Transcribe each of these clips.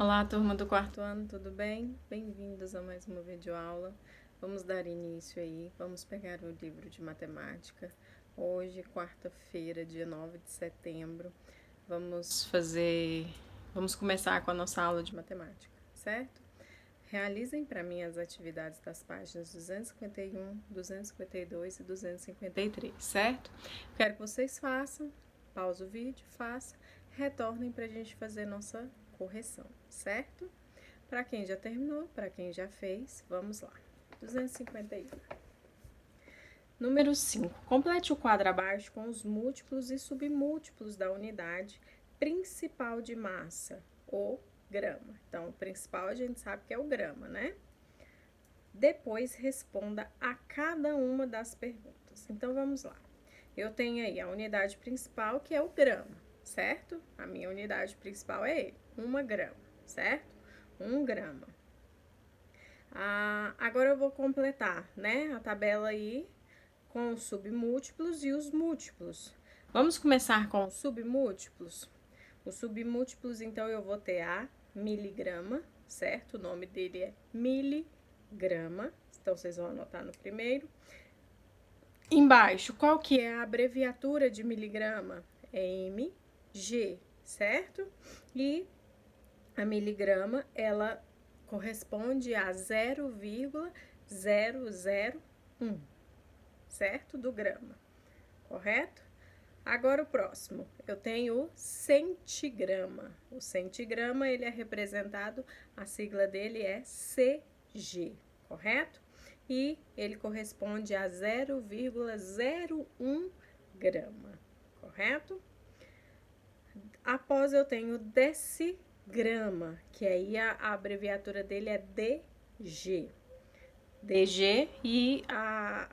Olá, turma do quarto ano, tudo bem? Bem-vindos a mais uma videoaula. Vamos dar início aí, vamos pegar o livro de matemática. Hoje, quarta-feira, dia 9 de setembro, vamos começar com a nossa aula de matemática, certo? Realizem para mim as atividades das páginas 251, 252 e 253, certo? Quero que vocês façam, pause o vídeo, faça, retornem para a gente fazer nossa correção, certo? Para quem já terminou, para quem já fez, vamos lá. 251. Número 5. Complete o quadro abaixo com os múltiplos e submúltiplos da unidade principal de massa, ou grama. Então, o principal a gente sabe que é o grama, né? Depois, responda a cada uma das perguntas. Então, vamos lá. Eu tenho aí a unidade principal, que é o grama, certo? A minha unidade principal é ele, 1 grama, certo? 1 grama. Agora eu vou completar, né, a tabela aí com os submúltiplos e os múltiplos. Vamos começar com os submúltiplos? Os submúltiplos, então, eu vou ter a miligrama, certo? O nome dele é miligrama. Então, vocês vão anotar no primeiro. Embaixo, qual que é a abreviatura de miligrama? É mg, certo? E a miligrama, ela corresponde a 0,001, certo? Do grama, correto? Agora o próximo, eu tenho o centigrama. O centigrama, ele é representado, a sigla dele é CG, correto? E ele corresponde a 0,01 grama, correto? Após eu tenho decigrama, que aí a abreviatura dele é DG. DG e a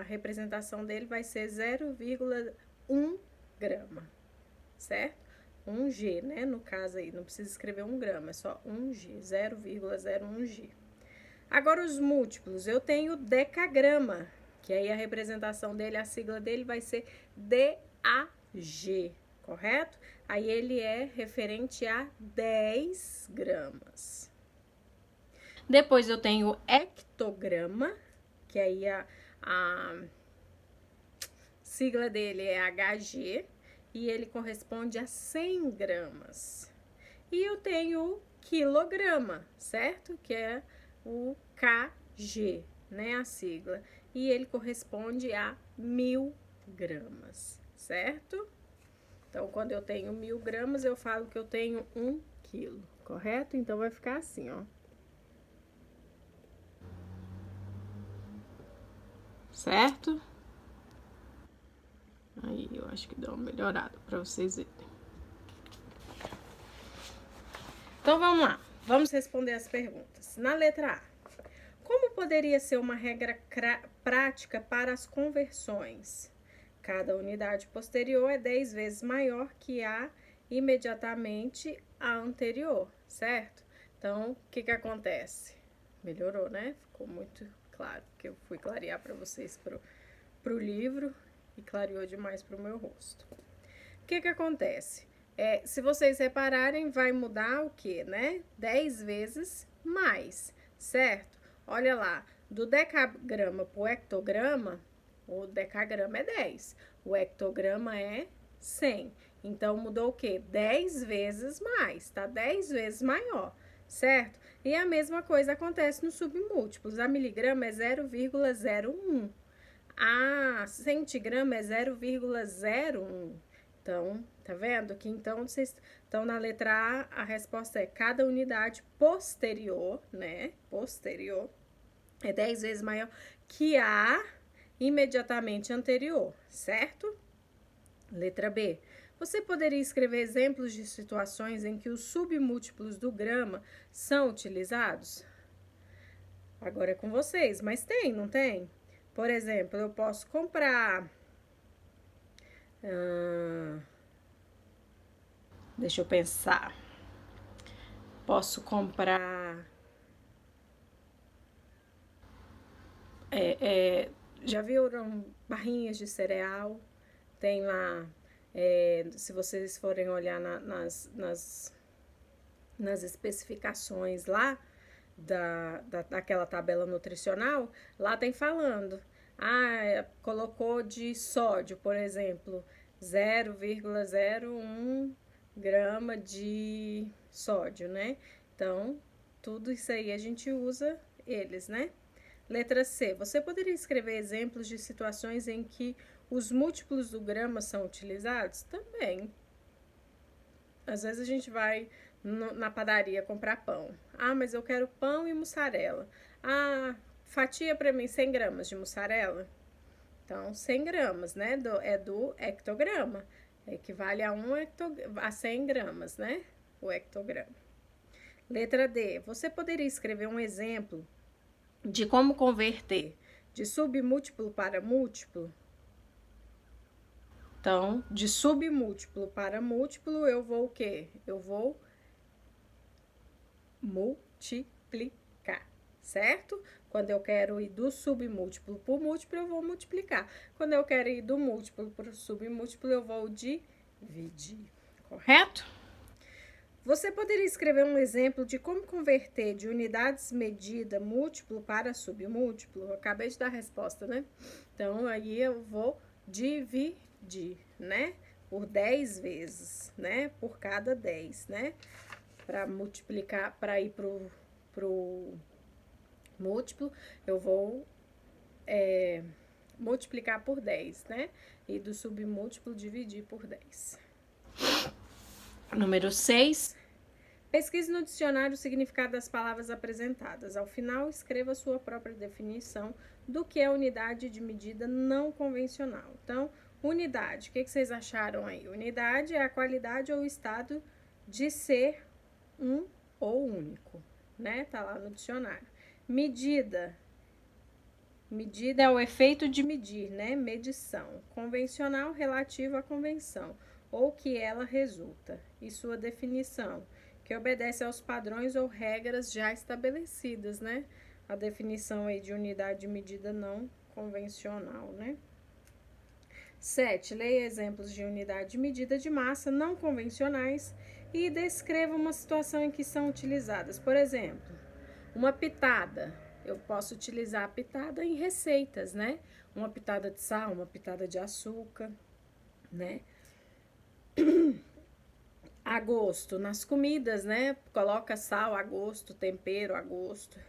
representação dele vai ser 0,1 grama, certo? 1G, né? No caso aí, não precisa escrever 1 grama, é só 1G, 0,01G. Agora, os múltiplos, eu tenho decagrama, que aí a representação dele, a sigla dele vai ser DAG, correto? Aí ele é referente a 10 gramas. Depois eu tenho o hectograma, que aí a sigla dele é HG, e ele corresponde a 100 gramas. E eu tenho o quilograma, certo? Que é o KG, né? A sigla. E ele corresponde a 1000 gramas, certo? Então, quando eu tenho 1000 gramas, eu falo que eu tenho 1 quilo, correto? Então, vai ficar assim, ó. Certo? Aí, eu acho que deu uma melhorada para vocês verem. Então, vamos lá. Vamos responder as perguntas. Na letra A. Como poderia ser uma regra prática para as conversões? Cada unidade posterior é 10 vezes maior que a imediatamente a anterior, certo? Então, o que acontece? Melhorou, né? Ficou muito claro, porque eu fui clarear para vocês pro livro e clareou demais pro meu rosto. O que acontece? Se vocês repararem, vai mudar o que, né? 10 vezes mais, certo? Olha lá, do decagrama para o hectograma, o decagrama é 10, o hectograma é 100. Então, mudou o quê? 10 vezes mais, tá? 10 vezes maior, certo? E a mesma coisa acontece nos submúltiplos. A miligrama é 0,01. A centigrama é 0,01. Então, tá vendo que então vocês estão na letra A resposta é cada unidade posterior, né? Posterior é 10 vezes maior que a imediatamente anterior, certo? Letra B. Você poderia escrever exemplos de situações em que os submúltiplos do grama são utilizados? Agora é com vocês, mas tem, não tem? Por exemplo, eu posso comprar. Deixa eu pensar. Posso comprar. Já viram barrinhas de cereal? Tem lá. Se vocês forem olhar nas nas especificações lá daquela tabela nutricional, lá tem falando. Colocou de sódio, por exemplo, 0,01 grama de sódio, né? Então, tudo isso aí a gente usa eles, né? Letra C. Você poderia escrever exemplos de situações em que os múltiplos do grama são utilizados? Também. Às vezes a gente vai na padaria comprar pão. Mas eu quero pão e mussarela. Fatia para mim 100 gramas de mussarela. Então, 100 gramas, né? É do hectograma. Equivale a 100 gramas, né? O hectograma. Letra D. Você poderia escrever um exemplo de como converter de submúltiplo para múltiplo? Então, de submúltiplo para múltiplo, eu vou o quê? Eu vou multiplicar, certo? Quando eu quero ir do submúltiplo para o múltiplo, eu vou multiplicar. Quando eu quero ir do múltiplo para o submúltiplo, eu vou dividir, correto? Você poderia escrever um exemplo de como converter de unidades medida múltiplo para submúltiplo? Eu acabei de dar a resposta, né? Então, aí eu vou dividir, né? Por 10 vezes, né? Por cada 10, né? Para multiplicar, para ir pro múltiplo, eu vou multiplicar por 10, né? E do submúltiplo, dividir por 10. Número 6. Pesquise no dicionário o significado das palavras apresentadas. Ao final, escreva a sua própria definição do que é unidade de medida não convencional. Então, unidade, o que vocês acharam aí? Unidade é a qualidade ou o estado de ser um ou único, né? Tá lá no dicionário. Medida. Medida é o efeito de medir, né? Medição. Convencional, relativo à convenção, ou que ela resulta. E sua definição, que obedece aos padrões ou regras já estabelecidas, né? A definição aí de unidade de medida não convencional, né? 7. Leia exemplos de unidade de medida de massa não convencionais e descreva uma situação em que são utilizadas. Por exemplo, uma pitada. Eu posso utilizar a pitada em receitas, né? Uma pitada de sal, uma pitada de açúcar, né? A gosto, nas comidas, né? Coloca sal a gosto, tempero a gosto.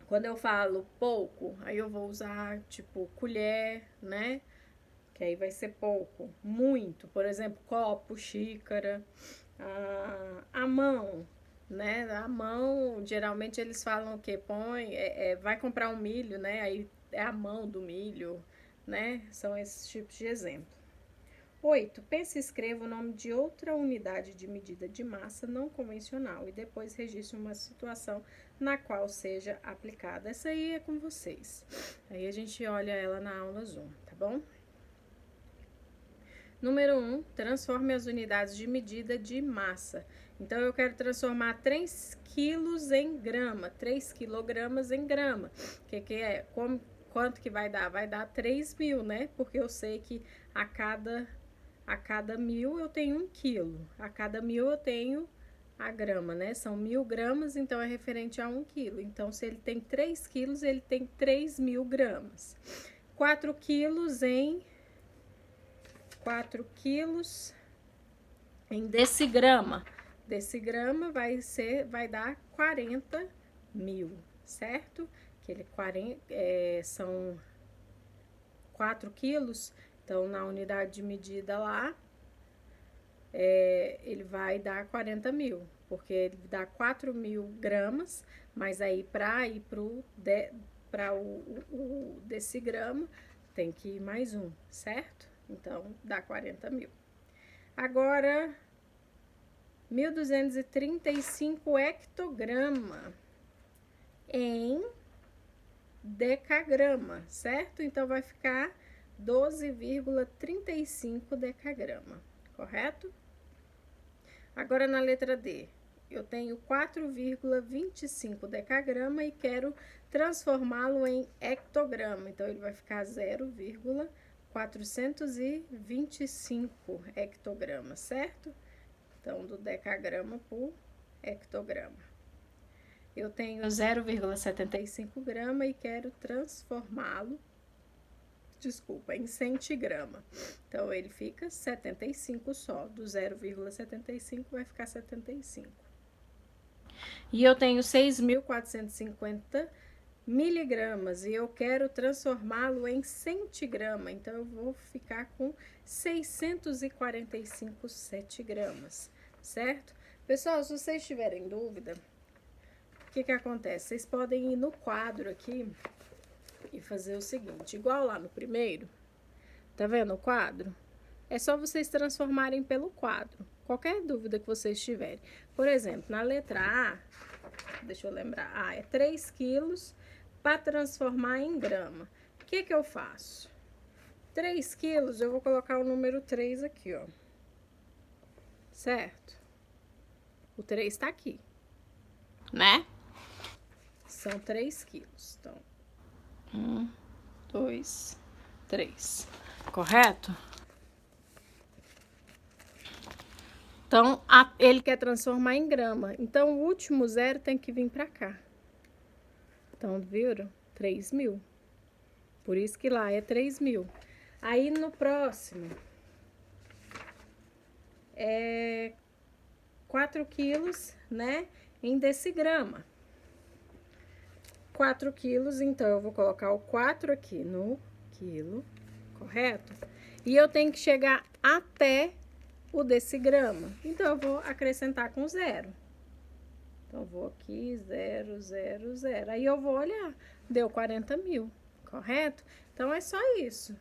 Quando eu falo pouco, aí eu vou usar, tipo, colher, né? Que aí vai ser pouco. Muito, por exemplo, copo, xícara. A mão, né? A mão, geralmente eles falam o quê? Vai comprar um milho, né? Aí é a mão do milho, né? São esses tipos de exemplo. 8. Pense e escreva o nome de outra unidade de medida de massa não convencional e depois registre uma situação na qual seja aplicada. Essa aí é com vocês. Aí a gente olha ela na aula Zoom, tá bom? Número 1. Transforme as unidades de medida de massa. Então, eu quero transformar 3 quilos em grama, 3 quilogramas em grama. O que é? Quanto que vai dar? Vai dar 3.000, né? Porque eu sei que a cada 1.000 eu tenho 1 quilo. A cada 1.000 eu tenho a grama, né? São 1.000 gramas, então é referente a 1 quilo. Então, se ele tem 3 quilos, ele tem 3.000 gramas. 4 quilos em decigrama. Decigrama vai dar 40.000, certo? São 4 quilos, então na unidade de medida lá, ele vai dar 40.000, porque ele dá 4.000 gramas, mas aí para ir para o decigrama tem que ir mais um, certo? Então, dá 40.000. Agora, 1.235 hectograma em decagrama, certo? Então, vai ficar 12,35 decagrama, correto? Agora, na letra D, eu tenho 4,25 decagrama e quero transformá-lo em hectograma. Então, ele vai ficar 0,425 hectogramas, certo? Então, do decagrama por hectograma. Eu tenho 0,75 grama e quero transformá-lo, em centigrama. Então, ele fica 75 só. Do 0,75 vai ficar 75. E eu tenho 6.450 miligramas e eu quero transformá-lo em centigrama. Então, eu vou ficar com 645 centigramas, certo? Pessoal, se vocês tiverem dúvida, o que acontece? Vocês podem ir no quadro aqui e fazer o seguinte, igual lá no primeiro, tá vendo o quadro? É só vocês transformarem pelo quadro, qualquer dúvida que vocês tiverem. Por exemplo, na letra A, deixa eu lembrar, A é 3 quilos para transformar em grama. O que eu faço? 3 quilos, eu vou colocar o número 3 aqui, ó. Certo? O 3 tá aqui, né? São 3 quilos. Então, 1, 2, 3. Correto? Então, ele quer transformar em grama. Então, o último zero tem que vir pra cá. Então, viram? 3.000. Por isso que lá é 3.000. Aí, no próximo, é 4 quilos, né? Em decigrama. 4 quilos, então, eu vou colocar o 4 aqui no quilo, correto? E eu tenho que chegar até o decigrama. Então, eu vou acrescentar com 0. Então, vou aqui, 0, 0, 0. Aí, eu vou olhar, deu 40.000, correto? Então, é só isso.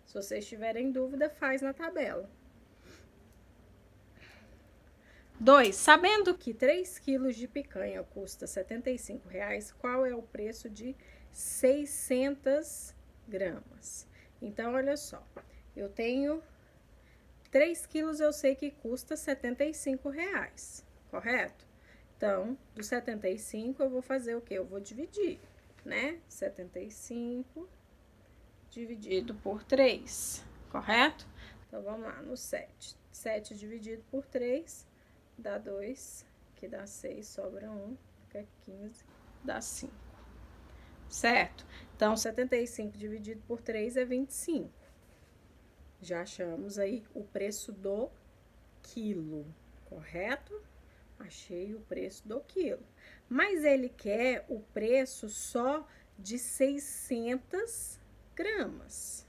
Se vocês tiverem dúvida, faz na tabela. 2. Sabendo que 3 quilos de picanha custa R$ 75,00, qual é o preço de 600 gramas? Então, olha só, eu tenho 3 quilos, eu sei que custa R$ 75,00, correto? Então, do 75 eu vou fazer o quê? Eu vou dividir, né? 75 dividido por 3, correto? Então, vamos lá, no 7. 7 dividido por 3... dá 2, que dá 6, sobra 1, fica 15, dá 5. Certo? Então, 75 dividido por 3 é 25. Já achamos aí o preço do quilo, correto? Achei o preço do quilo. Mas ele quer o preço só de 600 gramas,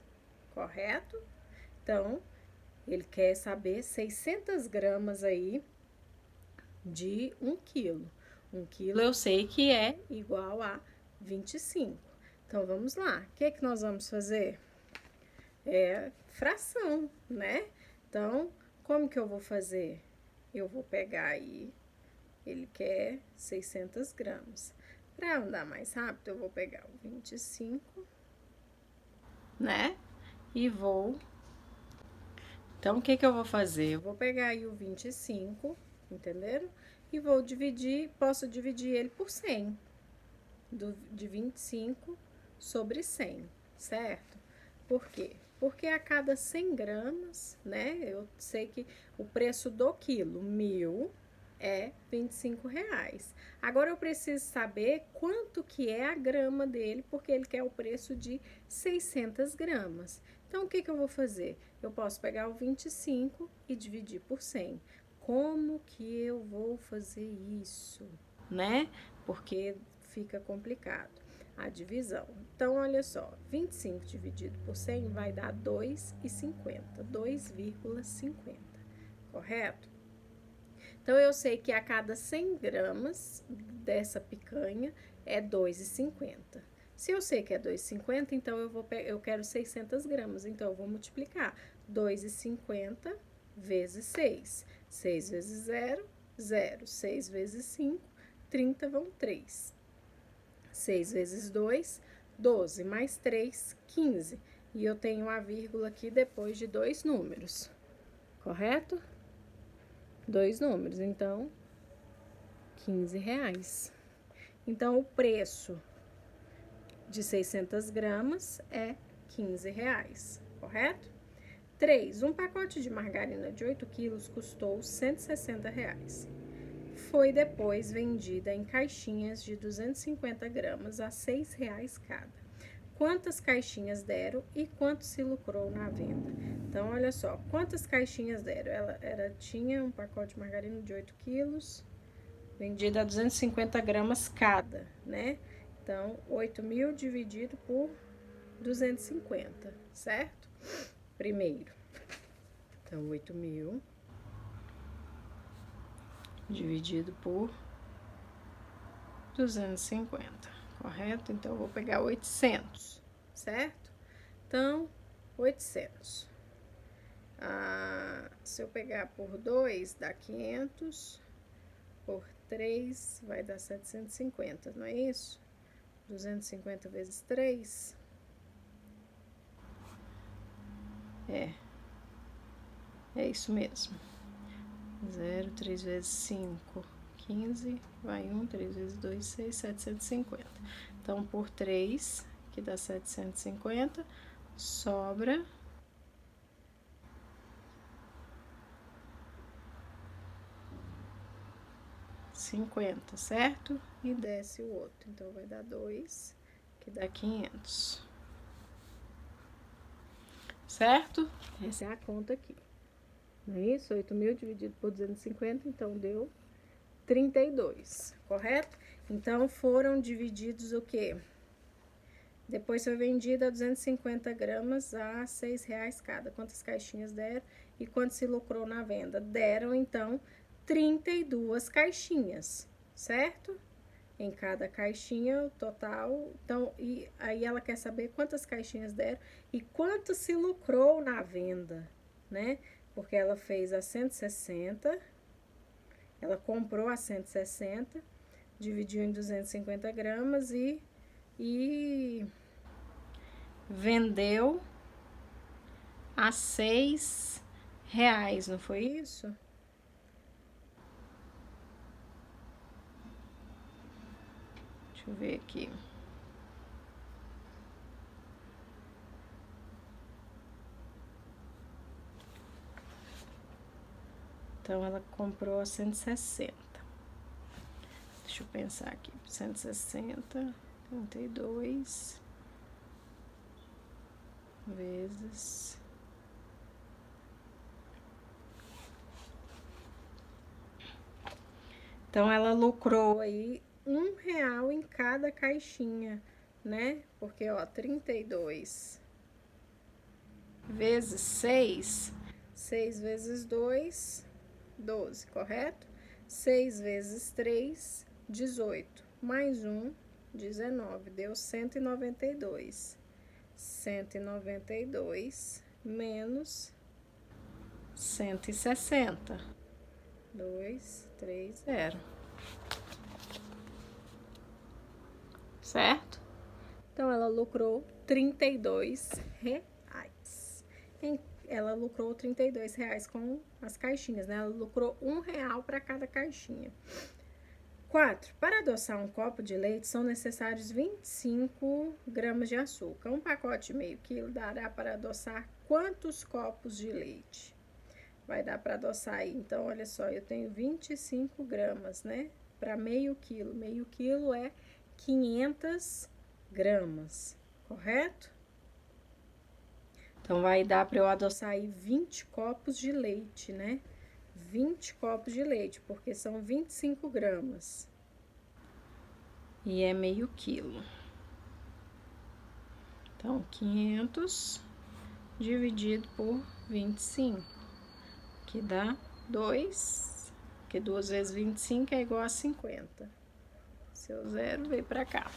correto? Então, ele quer saber 600 gramas aí de 1 quilo. 1 quilo eu sei que é igual a 25. Então, vamos lá. O que nós vamos fazer? É fração, né? Então, como que eu vou fazer? Eu vou pegar aí, ele quer 600 gramas. Para andar mais rápido, eu vou pegar o 25, né? E vou... Então, o que eu vou fazer? Eu vou pegar aí o 25, entenderam? E vou dividir, posso dividir ele por 100, de 25 sobre 100, certo? Por quê? Porque a cada 100 gramas, né, eu sei que o preço do quilo, 1.000, é R$ 25,00. Agora, eu preciso saber quanto que é a grama dele, porque ele quer o preço de 600 gramas. Então, o que eu vou fazer? Eu posso pegar o 25 e dividir por 100. Como que eu vou fazer isso, né? Porque fica complicado a divisão. Então, olha só, 25 dividido por 100 vai dar 2,50, 2,50, correto? Então, eu sei que a cada 100 gramas dessa picanha é 2,50. Se eu sei que é 2,50, então eu quero 600 gramas, então eu vou multiplicar 2,50 vezes 6. 6 vezes 0, 0. 6 vezes 5, 30, vão 3. 6 vezes 2, 12, mais 3, 15. E eu tenho a vírgula aqui depois de 2 números, correto? 2 números, então, R$15. Então, o preço de 600 gramas é R$15, correto? 3. Um pacote de margarina de 8 quilos custou R$160. foi depois vendida em caixinhas de 250 gramas a R$ 6,00 cada. Quantas caixinhas deram e quanto se lucrou na venda? Então, olha só, quantas caixinhas deram? Ela tinha um pacote de margarina de 8 quilos, vendida a 250 gramas cada, né? Então, 8.000 dividido por 250, certo? Primeiro. Então, 8.000 dividido por 250, correto? Então, eu vou pegar 800, certo? Então, 800. Se eu pegar por 2, dá 500. Por 3, vai dar 750, não é isso? 250 vezes 3. É isso mesmo. 0, 3 vezes 5, 15, vai 1, 3 vezes 2, 6, 750. Então, por 3, que dá 750, sobra 50, certo? E desce o outro. Então, vai dar 2, que dá 500. Certo? Essa é a conta aqui. Não é isso? 8.000 dividido por 250, então deu 32, correto? Então, foram divididos o quê? Depois foi vendida a 250 gramas a R$ 6,00 cada. Quantas caixinhas deram e quanto se lucrou na venda? Deram, então, 32 caixinhas, certo? Em cada caixinha, o total. Então, e aí ela quer saber quantas caixinhas deram e quanto se lucrou na venda, né? Porque ela fez a 160, ela comprou a 160, dividiu em 250 gramas e vendeu a R$ 6,00, não foi isso? Deixa eu ver aqui. Então, ela comprou a 160. Deixa eu pensar aqui. 160, 32 vezes... Então, ela lucrou aí R$ 1,00 em cada caixinha, né? Porque, ó, 32 vezes 6, 6 vezes 2, 12, correto? 6 vezes 3, 18, mais 1, 19, deu 192. 192 menos 160. 2, 3, 0. Certo? Então, ela lucrou R$ 32. Ela lucrou R$ 32 com as caixinhas, né? Ela lucrou R$ 1 para cada caixinha. 4. Para adoçar um copo de leite, são necessários 25 gramas de açúcar. Um pacote de meio quilo dará para adoçar quantos copos de leite? Vai dar para adoçar aí. Então, olha só, eu tenho 25 gramas, né? Para meio quilo. Meio quilo é 500 gramas, correto? Então, vai dar para eu adoçar aí 20 copos de leite, né? 20 copos de leite, porque são 25 gramas. E é meio quilo. Então, 500 dividido por 25, que dá 2, que 2 vezes 25 é igual a 50. Seu zero veio para cá.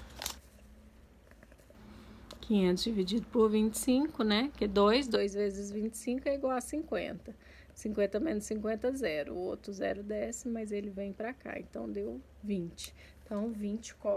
500 dividido por 25, né? Que 2 vezes 25 é igual a 50. 50 menos 50, 0. O outro 0 desce, mas ele vem para cá. Então, deu 20. Então, 20 copos.